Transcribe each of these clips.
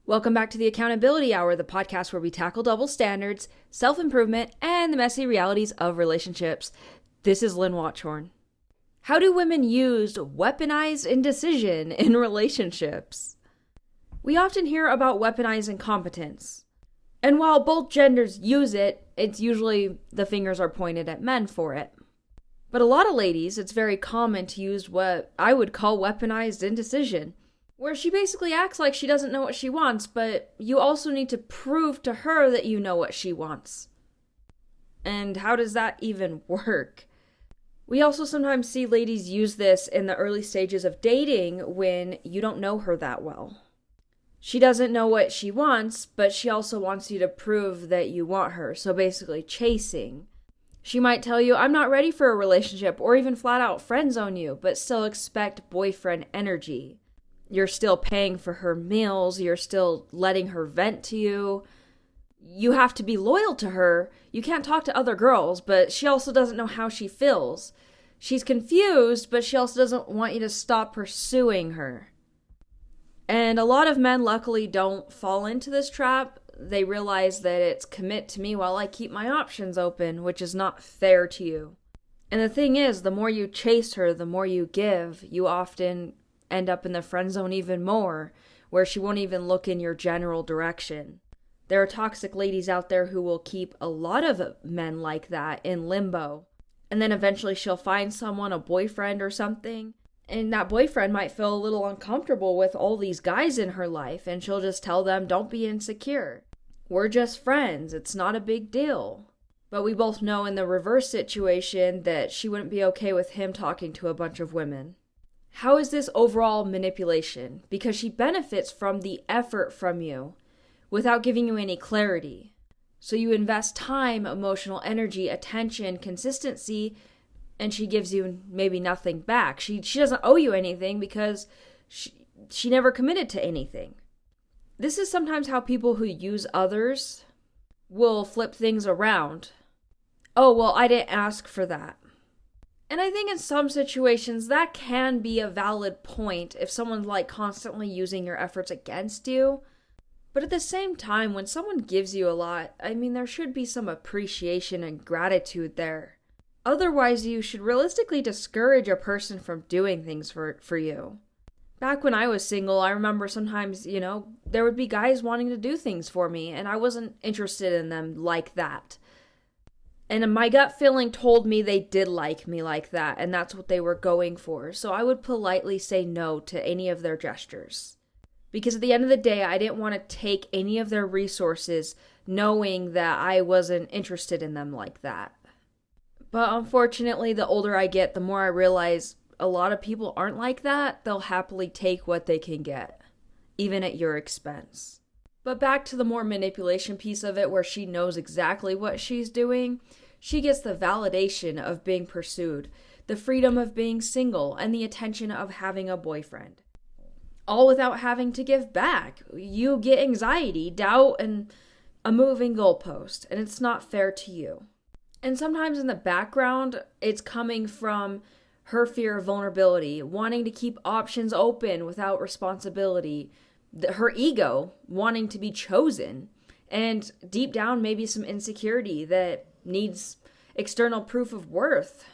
Welcome back to the Accountability Hour, the podcast where we tackle double standards, self-improvement, and the messy realities of relationships. This is Lynn Watchhorn. How do women use weaponized indecision in relationships? We often hear about weaponized incompetence. And while both genders use it, it's usually the fingers are pointed at men for it. But a lot of ladies, it's very common to use what I would call weaponized indecision, where she basically acts like she doesn't know what she wants, but you also need to prove to her that you know what she wants. And how does that even work? We also sometimes see ladies use this in the early stages of dating when you don't know her that well. She doesn't know what she wants, but she also wants you to prove that you want her, so basically chasing. She might tell you, I'm not ready for a relationship, or even flat out friendzone you, but still expect boyfriend energy. You're still paying for her meals. You're still letting her vent to you. You have to be loyal to her. You can't talk to other girls, but she also doesn't know how she feels. She's confused, but she also doesn't want you to stop pursuing her. And a lot of men luckily don't fall into this trap. They realize that it's commit to me while I keep my options open, which is not fair to you. And the thing is, the more you chase her, the more you give, you often end up in the friend zone even more, where she won't even look in your general direction. There are toxic ladies out there who will keep a lot of men like that in limbo. And then eventually she'll find someone, a boyfriend or something, and that boyfriend might feel a little uncomfortable with all these guys in her life, and she'll just tell them, don't be insecure. We're just friends. It's not a big deal. But we both know in the reverse situation that she wouldn't be okay with him talking to a bunch of women. How is this overall manipulation? Because she benefits from the effort from you without giving you any clarity. So you invest time, emotional energy, attention, consistency, and she gives you maybe nothing back. She doesn't owe you anything because she never committed to anything. This is sometimes how people who use others will flip things around. Oh, well, I didn't ask for that. And I think in some situations that can be a valid point if someone's constantly using your efforts against you. But at the same time, when someone gives you a lot, there should be some appreciation and gratitude there. Otherwise, you should realistically discourage a person from doing things for you. Back when I was single, I remember sometimes, there would be guys wanting to do things for me, and I wasn't interested in them like that. And my gut feeling told me they did like me like that, and that's what they were going for. So I would politely say no to any of their gestures. Because at the end of the day, I didn't want to take any of their resources knowing that I wasn't interested in them like that. But unfortunately, the older I get, the more I realize a lot of people aren't like that. They'll happily take what they can get, even at your expense. But back to the more manipulation piece of it, where she knows exactly what she's doing. She gets the validation of being pursued, the freedom of being single, and the attention of having a boyfriend. All without having to give back. You get anxiety, doubt, and a moving goalpost, and it's not fair to you. And sometimes in the background, it's coming from her fear of vulnerability, wanting to keep options open without responsibility, her ego wanting to be chosen, and deep down maybe some insecurity that needs external proof of worth.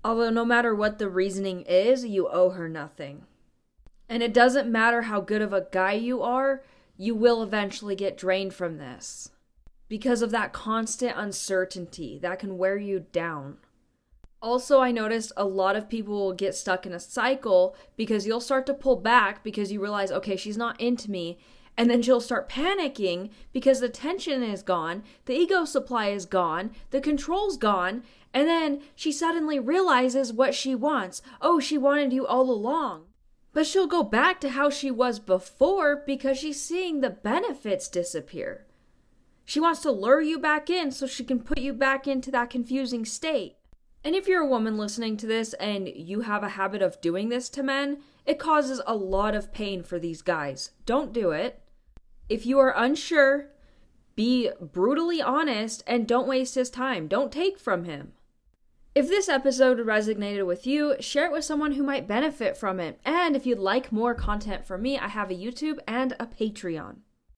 Although no matter what the reasoning is, you owe her nothing. And it doesn't matter how good of a guy you are, you will eventually get drained from this. Because of that constant uncertainty that can wear you down. Also, I noticed a lot of people will get stuck in a cycle because you'll start to pull back because you realize, okay, she's not into me. And then she'll start panicking because the tension is gone, the ego supply is gone, the control's gone, and then she suddenly realizes what she wants. Oh, she wanted you all along. But she'll go back to how she was before because she's seeing the benefits disappear. She wants to lure you back in so she can put you back into that confusing state. And if you're a woman listening to this and you have a habit of doing this to men, it causes a lot of pain for these guys. Don't do it. If you are unsure, be brutally honest and don't waste his time. Don't take from him. If this episode resonated with you, share it with someone who might benefit from it. And if you'd like more content from me, I have a YouTube and a Patreon.